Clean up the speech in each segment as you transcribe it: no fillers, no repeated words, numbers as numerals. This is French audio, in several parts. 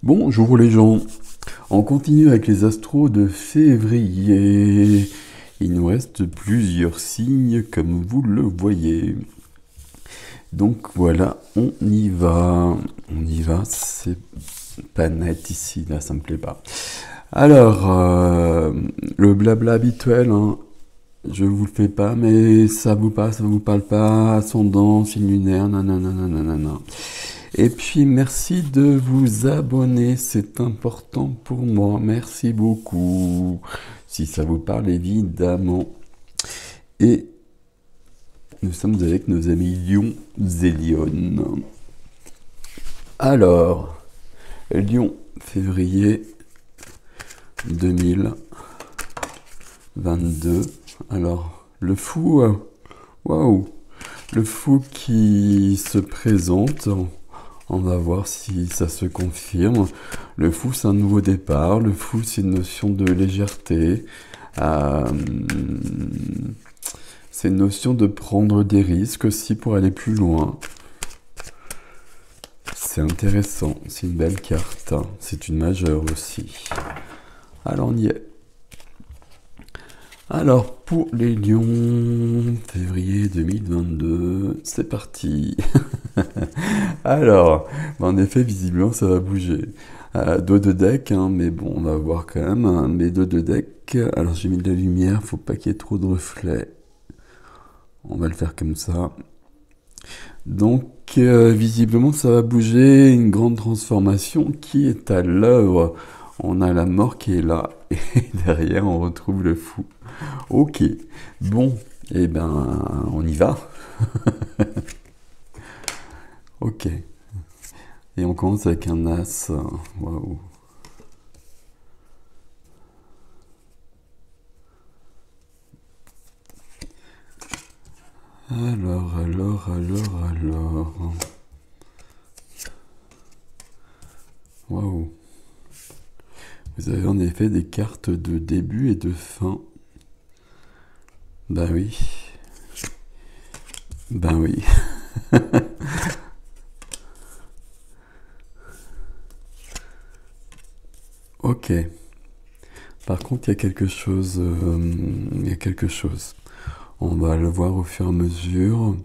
Bonjour les gens, on continue avec les astros de février. Il nous reste plusieurs signes comme vous le voyez. Donc voilà, on y va. C'est pas net ici, là ça me plaît pas. Alors, le blabla habituel, hein, je vous le fais pas, mais ça vous parle, ça vous parle pas, ascendant, signe lunaire, nanana, nanana. Et puis merci de vous abonner, c'est important pour moi, merci beaucoup. Si ça vous parle évidemment. Et nous sommes avec nos amis Lion Zélion. Alors, Lion, février 2022. Alors, le fou, waouh, le fou qui se présente. On va voir si ça se confirme. Le fou, c'est un nouveau départ. Le fou, c'est une notion de légèreté. C'est une notion de prendre des risques aussi pour aller plus loin. C'est intéressant. C'est une belle carte. C'est une majeure aussi. Alors, on y est. Alors, pour les lions, février 2022, c'est parti. Alors, en effet, visiblement, ça va bouger. Dos de deck, hein, mais bon, on va voir quand même. Hein, mais dos de deck, alors j'ai mis de la lumière, faut pas qu'il y ait trop de reflets. On va le faire comme ça. Donc, visiblement, ça va bouger, une grande transformation qui est à l'œuvre. On a la mort qui est là, et derrière, on retrouve le fou. Ok, bon, eh ben, on y va. Ok. Et on commence avec un as. Waouh. Alors. Waouh. Vous avez en effet des cartes de début et de fin. Ben oui. Ben oui. Ok. Par contre, il y a quelque chose. On va le voir au fur et à mesure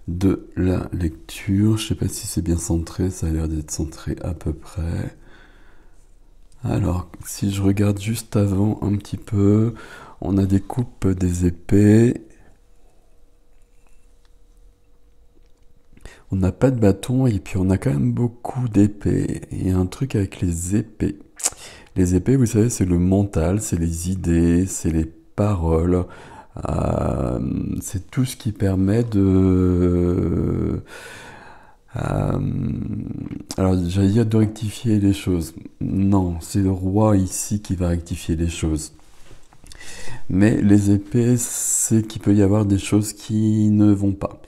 de la lecture. Je sais pas si c'est bien centré, ça a l'air d'être centré à peu près. Alors, si je regarde juste avant un petit peu, on a des coupes des épées. On n'a pas de bâton et puis on a quand même beaucoup d'épées. Il y a un truc avec les épées. Les épées, vous savez, c'est le mental, c'est les idées, c'est les paroles. C'est tout ce qui permet de... alors, j'allais dire de rectifier les choses. Non, c'est le roi ici qui va rectifier les choses. Mais les épées, c'est qu'il peut y avoir des choses qui ne vont pas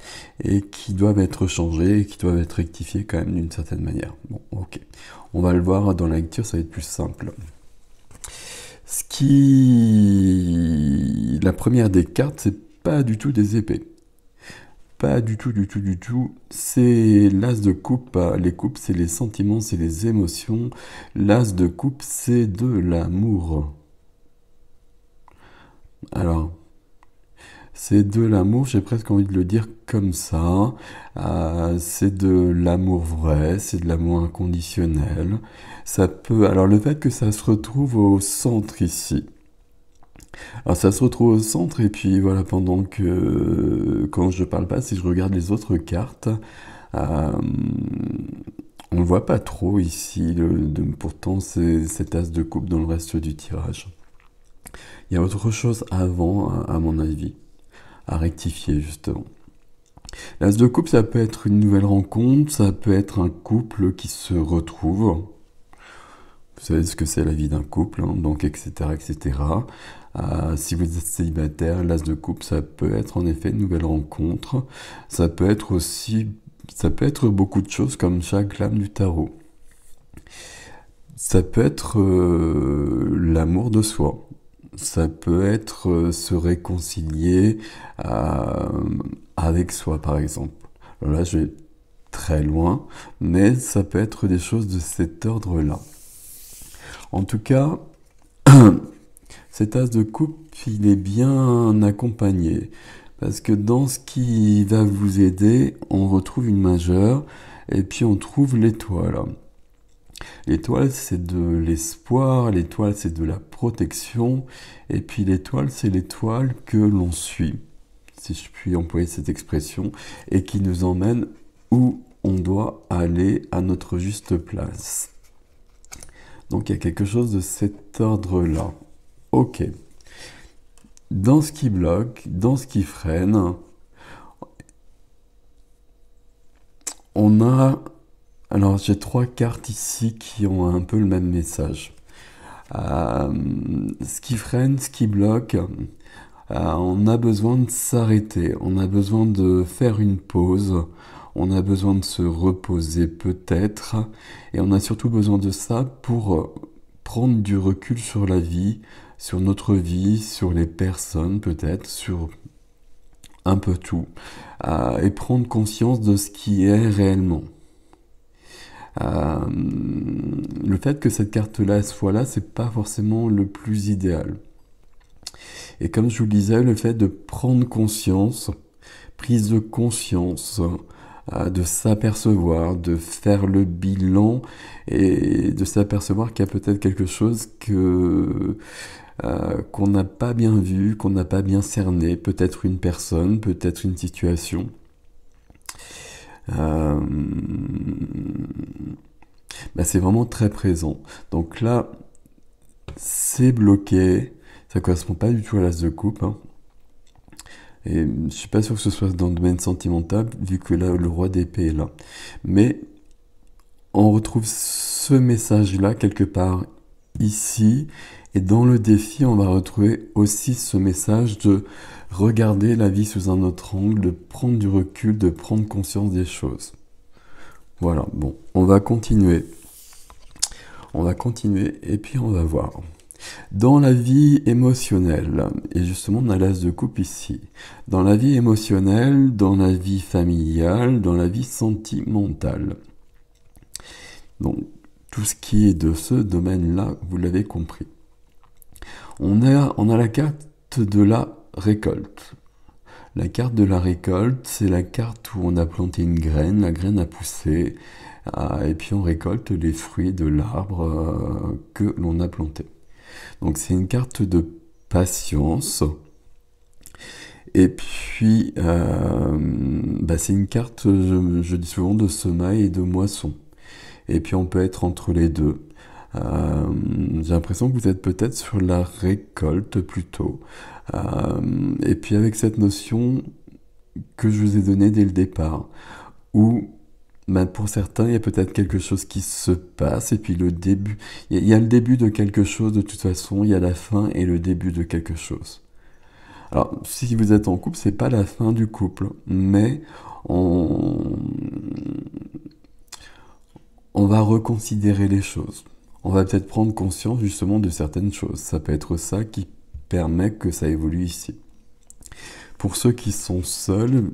et qui doivent être changées et qui doivent être rectifiées quand même d'une certaine manière. Bon, ok. On va le voir dans la lecture, ça va être plus simple. La première des cartes, c'est pas du tout des épées. Pas du tout. C'est l'as de coupe. Les coupes, c'est les sentiments, c'est les émotions. L'as de coupe, c'est de l'amour. Alors, c'est de l'amour, j'ai presque envie de le dire comme ça. C'est de l'amour vrai, c'est de l'amour inconditionnel. Ça peut. Alors, le fait que ça se retrouve au centre ici. Alors, ça se retrouve au centre, et puis voilà, pendant que. Quand je parle pas, si je regarde les autres cartes, euh, on ne voit pas trop ici. Pourtant, c'est cet as de coupe dans le reste du tirage. Il y a autre chose avant, à mon avis, à rectifier justement. L'as de coupe, ça peut être une nouvelle rencontre, ça peut être un couple qui se retrouve. Vous savez ce que c'est la vie d'un couple, hein, donc etc. etc. Si vous êtes célibataire, l'as de coupe, ça peut être en effet une nouvelle rencontre. Ça peut être aussi, ça peut être beaucoup de choses comme chaque lame du tarot. Ça peut être l'amour de soi. Ça peut être se réconcilier avec soi, par exemple. Alors là, je vais très loin, mais ça peut être des choses de cet ordre-là. En tout cas, cet as de coupe, il est bien accompagné, parce que dans ce qui va vous aider, on retrouve une majeure, et puis on trouve l'étoile. L'étoile, c'est de l'espoir, l'étoile, c'est de la protection, et puis l'étoile, c'est l'étoile que l'on suit, si je puis employer cette expression, et qui nous emmène où on doit aller à notre juste place. Donc il y a quelque chose de cet ordre-là. Ok. Dans ce qui bloque, dans ce qui freine, on a... Alors j'ai 3 cartes ici qui ont un peu le même message. Ce qui freine, ce qui bloque, on a besoin de s'arrêter, on a besoin de faire une pause, on a besoin de se reposer peut-être, et on a surtout besoin de ça pour prendre du recul sur la vie, sur notre vie, sur les personnes peut-être, sur un peu tout, et prendre conscience de ce qui est réellement. Le fait que cette carte-là soit là, c'est pas forcément le plus idéal. Et comme je vous le disais, le fait de prendre conscience, prise de conscience, de s'apercevoir, de faire le bilan et de s'apercevoir qu'il y a peut-être quelque chose qu'on n'a pas bien vu, qu'on n'a pas bien cerné, peut-être une personne, peut-être une situation. C'est vraiment très présent. Donc là, c'est bloqué. Ça correspond pas du tout à l'as de coupe. Et je suis pas sûr que ce soit dans le domaine sentimental, vu que là, le roi d'épée est là. Mais on retrouve ce message-là quelque part ici. Et dans le défi, on va retrouver aussi ce message de regarder la vie sous un autre angle, de prendre du recul, de prendre conscience des choses. Voilà, bon, on va continuer. On va continuer et puis on va voir. Dans la vie émotionnelle, et justement on a l'as de coupe ici, dans la vie émotionnelle, dans la vie familiale, dans la vie sentimentale. Donc tout ce qui est de ce domaine-là, vous l'avez compris. On a la carte de la récolte. La carte de la récolte, c'est la carte où on a planté une graine, la graine a poussé, et puis on récolte les fruits de l'arbre que l'on a planté. Donc c'est une carte de patience. Et puis c'est une carte, je dis souvent, de semaille et de moisson. Et puis on peut être entre les deux. J'ai l'impression que vous êtes peut-être sur la récolte plutôt. Et puis avec cette notion que je vous ai donnée dès le départ, où pour certains, il y a peut-être quelque chose qui se passe, et puis le début, il y a le début de quelque chose de toute façon, il y a la fin et le début de quelque chose. Alors, si vous êtes en couple, c'est pas la fin du couple, mais on va reconsidérer les choses. On va peut-être prendre conscience justement de certaines choses. Ça peut être ça qui permet que ça évolue ici. Pour ceux qui sont seuls,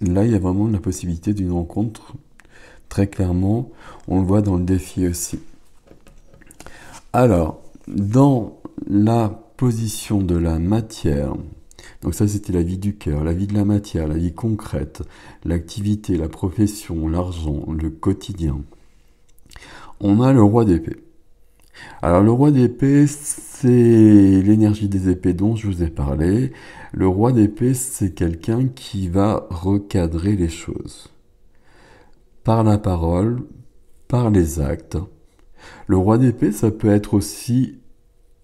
là, il y a vraiment la possibilité d'une rencontre. Très clairement, on le voit dans le défi aussi. Alors, dans la position de la matière, donc ça c'était la vie du cœur, la vie de la matière, la vie concrète, l'activité, la profession, l'argent, le quotidien. On a le roi d'épée. Alors le roi d'épée, c'est l'énergie des épées dont je vous ai parlé. Le roi d'épée, c'est quelqu'un qui va recadrer les choses. Par la parole, par les actes. Le roi d'épée, ça peut être aussi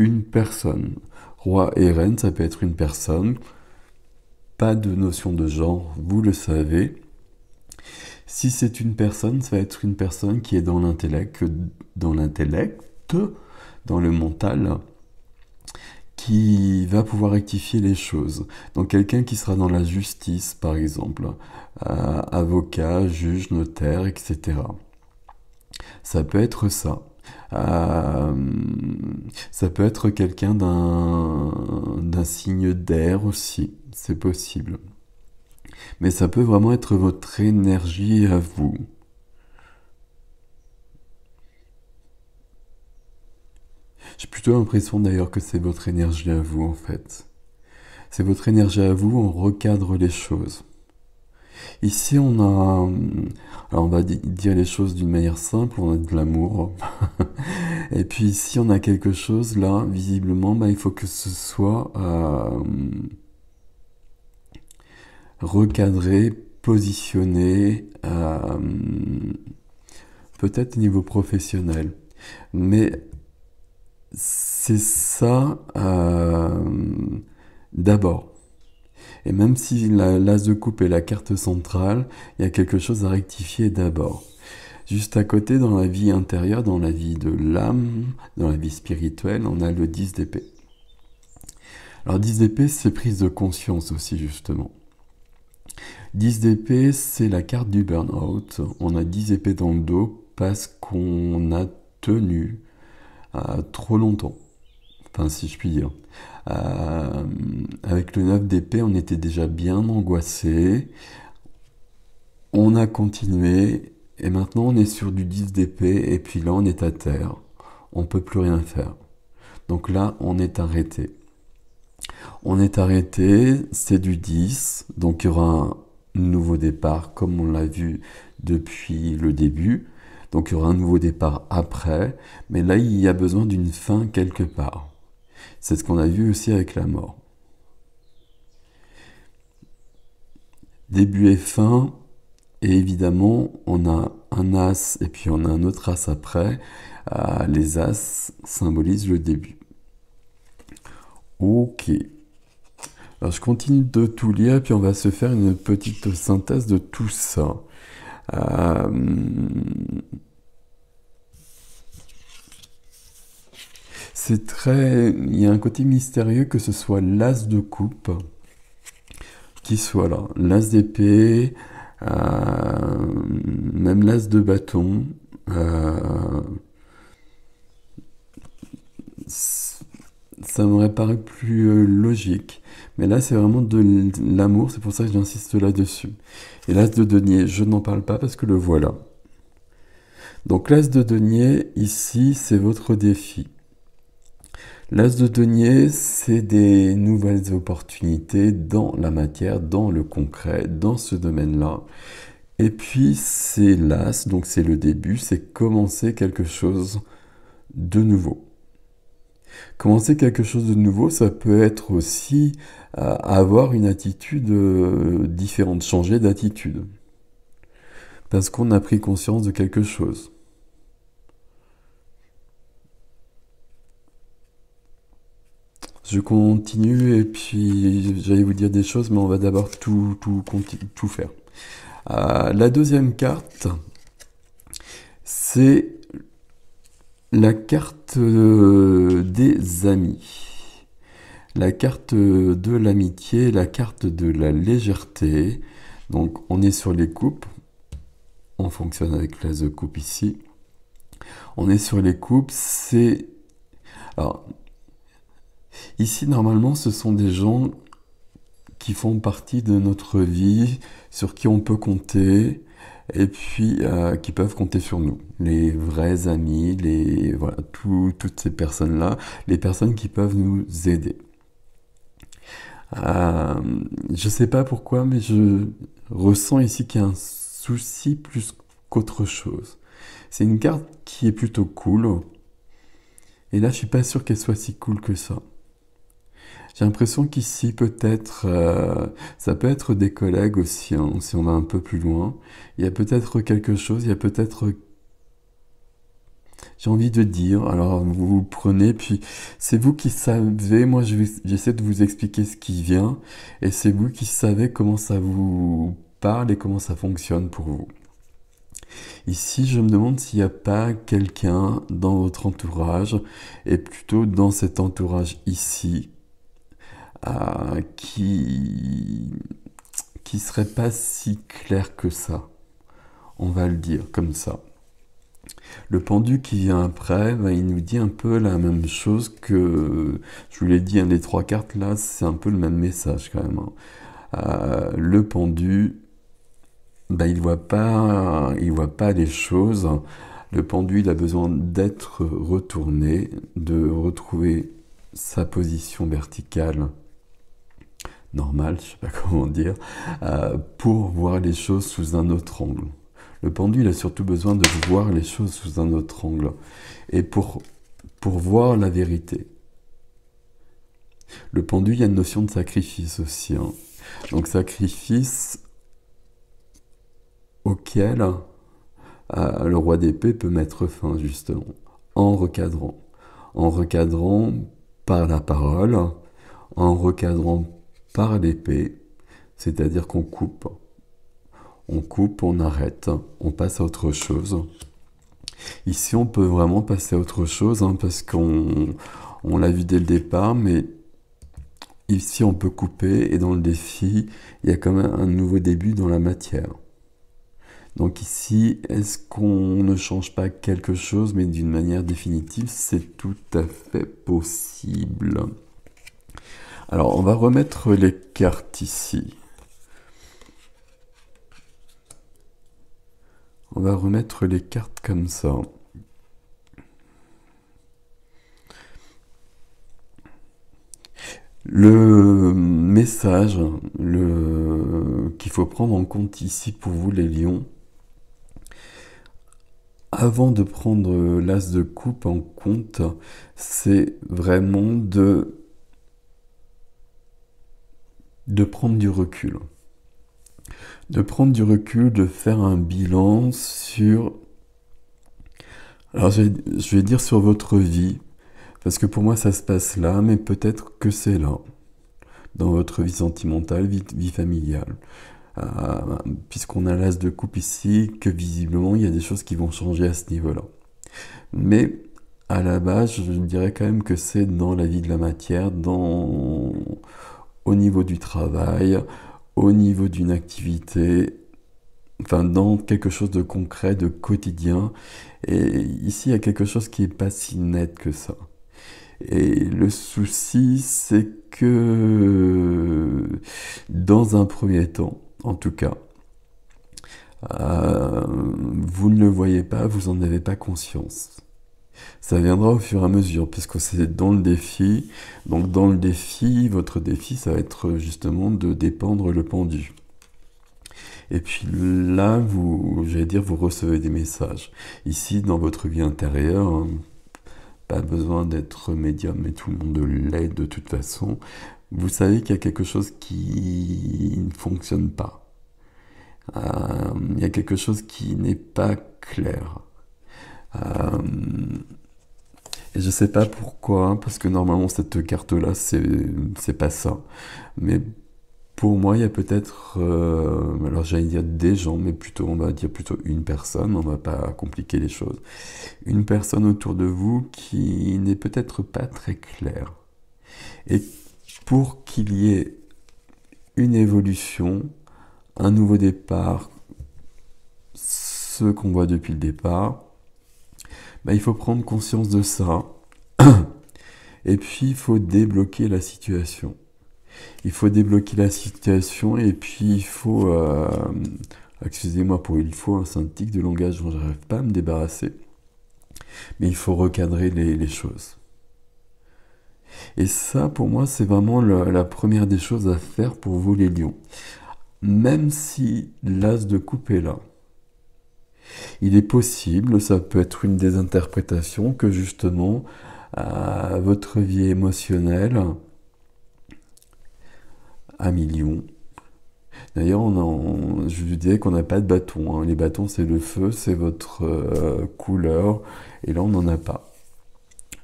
une personne. Roi et reine, ça peut être une personne. Pas de notion de genre, vous le savez. Si c'est une personne, ça va être une personne qui est dans l'intellect, dans le mental, qui va pouvoir rectifier les choses. Donc quelqu'un qui sera dans la justice, par exemple, avocat, juge, notaire, etc. Ça peut être ça. Ça peut être quelqu'un d'un signe d'air aussi, c'est possible. Mais ça peut vraiment être votre énergie à vous. J'ai plutôt l'impression d'ailleurs que c'est votre énergie à vous en fait. C'est votre énergie à vous, on recadre les choses. Ici, on a, alors on va dire les choses d'une manière simple, on a de l'amour. Et puis ici, on a quelque chose, là, visiblement, bah, il faut que ce soit recadré, positionné, peut-être au niveau professionnel. Mais c'est ça d'abord. Et même si l'as de coupe est la carte centrale, il y a quelque chose à rectifier d'abord. Juste à côté, dans la vie intérieure, dans la vie de l'âme, dans la vie spirituelle, on a le 10 d'épée. Alors 10 d'épée, c'est prise de conscience aussi, justement. 10 d'épée, c'est la carte du burn-out. On a 10 épées dans le dos parce qu'on a tenu trop longtemps. Enfin, si je puis dire. Avec le 9 d'épée, on était déjà bien angoissé. On a continué. Et maintenant, on est sur du 10 d'épée. Et puis là, on est à terre. On ne peut plus rien faire. Donc là, on est arrêté. On est arrêté. C'est du 10. Donc il y aura un nouveau départ, comme on l'a vu depuis le début. Donc il y aura un nouveau départ après. Mais là, il y a besoin d'une fin quelque part. C'est ce qu'on a vu aussi avec la mort. Début et fin, et évidemment, on a un as et puis on a un autre as après. Les as symbolisent le début. Ok. Alors je continue de tout lire, puis on va se faire une petite synthèse de tout ça. C'est très... Il y a un côté mystérieux que ce soit l'as de coupe qui soit là. L'as d'épée, même l'as de bâton. Ça m'aurait paru plus logique. Mais là, c'est vraiment de l'amour, c'est pour ça que j'insiste là-dessus. Et l'as de denier, je n'en parle pas parce que le voilà. Donc l'as de denier, ici, c'est votre défi. L'as de denier, c'est des nouvelles opportunités dans la matière, dans le concret, dans ce domaine-là. Et puis c'est l'as, donc c'est le début, c'est commencer quelque chose de nouveau. Commencer quelque chose de nouveau, ça peut être aussi avoir une attitude différente, changer d'attitude. Parce qu'on a pris conscience de quelque chose. Je continue et puis j'allais vous dire des choses, mais on va d'abord tout faire. La deuxième carte, c'est la carte des amis. La carte de l'amitié, la carte de la légèreté. Donc on est sur les coupes. On fonctionne avec l'as de coupe ici. On est sur les coupes, c'est... Alors, ici, normalement, ce sont des gens qui font partie de notre vie, sur qui on peut compter, et puis qui peuvent compter sur nous. Les vrais amis, voilà, toutes ces personnes-là, les personnes qui peuvent nous aider. Je sais pas pourquoi, mais je ressens ici qu'il y a un souci plus qu'autre chose. C'est une carte qui est plutôt cool, et là, je suis pas sûr qu'elle soit si cool que ça. J'ai l'impression qu'ici, peut-être, ça peut être des collègues aussi, hein, si on va un peu plus loin. Il y a peut-être quelque chose, il y a peut-être... J'ai envie de dire, alors vous prenez, puis c'est vous qui savez, moi j'essaie de vous expliquer ce qui vient, et c'est vous qui savez comment ça vous parle et comment ça fonctionne pour vous. Ici, je me demande s'il n'y a pas quelqu'un dans votre entourage, et plutôt dans cet entourage ici, qui serait pas si clair que ça. On va le dire comme ça. Le pendu qui vient après, il nous dit un peu la même chose que je vous l'ai dit, des trois cartes là, c'est un peu le même message quand même. Le pendu, ben, il voit pas les choses. Le pendu, il a besoin d'être retourné, de retrouver sa position verticale normale, je sais pas comment dire, pour voir les choses sous un autre angle. Le pendu, il a surtout besoin de voir les choses sous un autre angle. Et pour voir la vérité. Le pendu, il y a une notion de sacrifice aussi, hein. Donc sacrifice auquel le roi d'épée peut mettre fin justement, en recadrant. En recadrant par la parole, en recadrant par l'épée, c'est-à-dire qu'on coupe. On coupe, on arrête, on passe à autre chose. Ici, on peut vraiment passer à autre chose, hein, parce on l'a vu dès le départ, mais ici, on peut couper, et dans le défi, il y a quand même un nouveau début dans la matière. Donc ici, est-ce qu'on ne change pas quelque chose, mais d'une manière définitive? C'est tout à fait possible. Alors, on va remettre les cartes ici. On va remettre les cartes comme ça. Le message qu'il faut prendre en compte ici pour vous les lions, avant de prendre l'as de coupe en compte, c'est vraiment de prendre du recul. De prendre du recul, de faire un bilan sur... Alors je vais dire sur votre vie, parce que pour moi ça se passe là, mais peut-être que c'est là, dans votre vie sentimentale, vie familiale. Puisqu'on a l'as de coupe ici, que visiblement il y a des choses qui vont changer à ce niveau-là. Mais à la base, je dirais quand même que c'est dans la vie de la matière, au niveau du travail, au niveau d'une activité, enfin dans quelque chose de concret, de quotidien. Et ici, il y a quelque chose qui n'est pas si net que ça. Et le souci, c'est que dans un premier temps, en tout cas, vous ne le voyez pas, vous n'en avez pas conscience. Ça viendra au fur et à mesure, puisque c'est dans le défi. Donc dans le défi, votre défi, ça va être justement de dépendre le pendu. Et puis là, j'allais dire, vous recevez des messages. Ici, dans votre vie intérieure, hein, pas besoin d'être médium, mais tout le monde l'est de toute façon. Vous savez qu'il y a quelque chose qui ne fonctionne pas. Il y a quelque chose qui n'est pas clair. Et je sais pas pourquoi, hein, parce que normalement cette carte-là, c'est pas ça. Mais pour moi, il y a peut-être, alors j'allais dire des gens, mais plutôt, on va dire plutôt une personne, on va pas compliquer les choses. Une personne autour de vous qui n'est peut-être pas très claire. Et pour qu'il y ait une évolution, un nouveau départ, ce qu'on voit depuis le départ, il faut prendre conscience de ça. Et puis, il faut débloquer la situation. Il faut débloquer la situation et puis il faut... excusez-moi pour il faut, hein, c'est un tic de langage dont je n'arrive pas à me débarrasser. Mais il faut recadrer les choses. Et ça, pour moi, c'est vraiment la première des choses à faire pour vous les lions. Même si l'as de coupe est là, il est possible, ça peut être une des interprétations, que justement, votre vie émotionnelle, ami lion. D'ailleurs, je vous disais qu'on n'a pas de bâton, hein. Les bâtons, c'est le feu, c'est votre couleur, et là, on n'en a pas.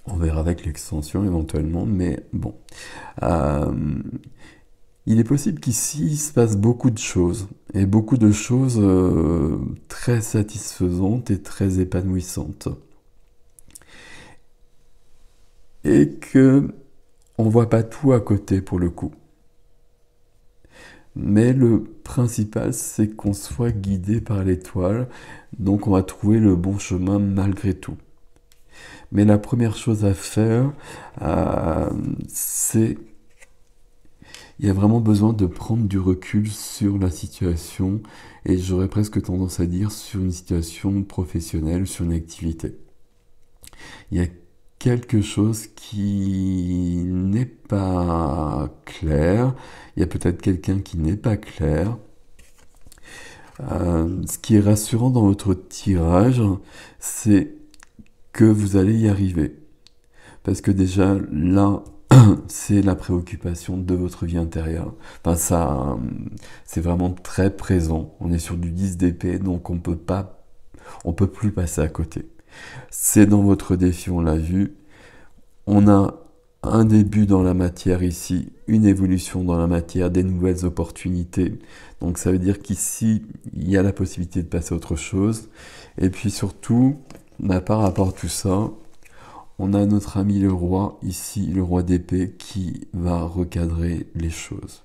On verra avec l'extension éventuellement, mais bon. Il est possible qu'ici, il se passe beaucoup de choses, et beaucoup de choses très satisfaisantes et très épanouissantes. Et que on voit pas tout à côté pour le coup. Mais le principal, c'est qu'on soit guidé par l'étoile, donc on va trouver le bon chemin malgré tout. Mais la première chose à faire, c'est Il y a vraiment besoin de prendre du recul sur la situation et j'aurais presque tendance à dire sur une situation professionnelle, sur une activité. Il y a quelque chose qui n'est pas clair, il y a peut-être quelqu'un qui n'est pas clair. Ce qui est rassurant dans votre tirage, c'est que vous allez y arriver. Parce que déjà, là, c'est la préoccupation de votre vie intérieure. Enfin, ça, c'est vraiment très présent. On est sur du 10 d'épée, donc on peut plus passer à côté. C'est dans votre défi, on l'a vu. On a un début dans la matière ici, une évolution dans la matière, des nouvelles opportunités. Donc ça veut dire qu'ici, il y a la possibilité de passer à autre chose. Et puis surtout, par rapport à tout ça, on a notre ami le roi, ici, le roi d'épée, qui va recadrer les choses.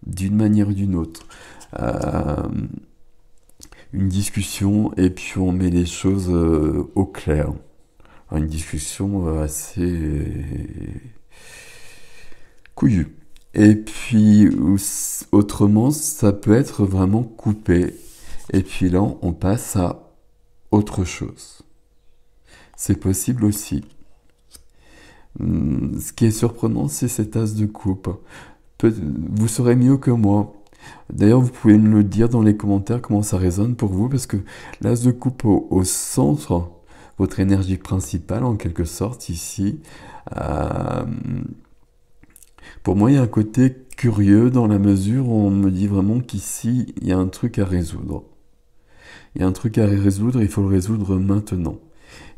D'une manière ou d'une autre. Une discussion, et puis on met les choses au clair. Une discussion assez couillue. Et puis, autrement, ça peut être vraiment coupé. Et puis là, on passe à autre chose. C'est possible aussi. Ce qui est surprenant, c'est cet as de coupe. Vous saurez mieux que moi. D'ailleurs, vous pouvez me le dire dans les commentaires comment ça résonne pour vous, parce que l'as de coupe au centre, votre énergie principale en quelque sorte ici, pour moi il y a un côté curieux dans la mesure où on me dit vraiment qu'ici il y a un truc à résoudre. Il y a un truc à résoudre, il faut le résoudre maintenant.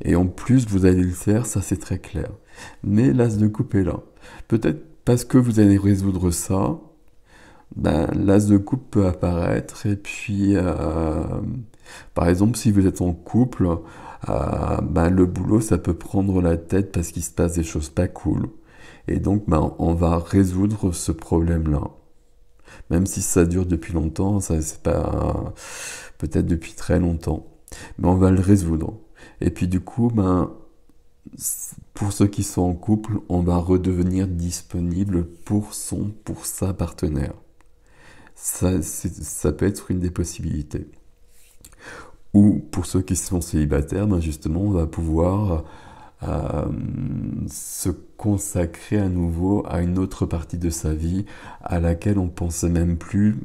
Et en plus vous allez le faire, ça c'est très clair. Mais l'as de coupe est là. Peut-être parce que vous allez résoudre ça, l'as de coupe peut apparaître et puis par exemple si vous êtes en couple, le boulot ça peut prendre la tête parce qu'il se passe des choses pas cool et donc on va résoudre ce problème là, même si ça dure depuis longtemps, ça c'est pas peut-être depuis très longtemps, mais on va le résoudre et puis du coup pour ceux qui sont en couple, on va redevenir disponible pour sa partenaire. Ça peut être une des possibilités. Ou pour ceux qui sont célibataires, justement, on va pouvoir se consacrer à nouveau à une autre partie de sa vie à laquelle on pensait même plus,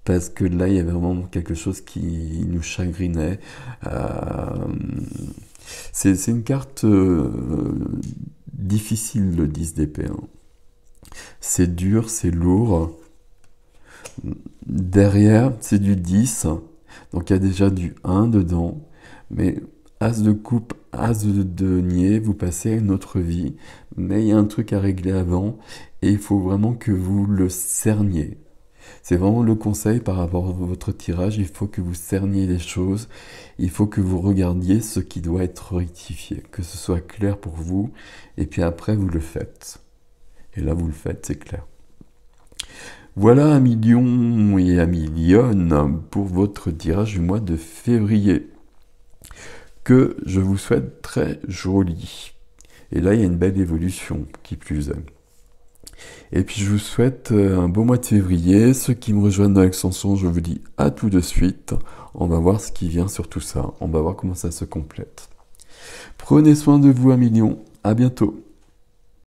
parce que là, il y avait vraiment quelque chose qui nous chagrinait. C'est une carte difficile, le 10 d'épée. Hein. C'est dur, c'est lourd. Derrière, c'est du 10, donc il y a déjà du 1 dedans, mais As de coupe, As de denier, vous passez à une autre vie, mais il y a un truc à régler avant, et il faut vraiment que vous le cerniez. C'est vraiment le conseil par rapport à votre tirage, il faut que vous cerniez les choses, il faut que vous regardiez ce qui doit être rectifié, que ce soit clair pour vous, et puis après vous le faites. Et là vous le faites, c'est clair. Voilà 1 million et 1 million pour votre tirage du mois de février, que je vous souhaite très joli. Et là, il y a une belle évolution, qui plus est. Et puis, je vous souhaite un beau mois de février. Ceux qui me rejoignent dans l'extension, je vous dis à tout de suite. On va voir ce qui vient sur tout ça. On va voir comment ça se complète. Prenez soin de vous 1 million. À bientôt.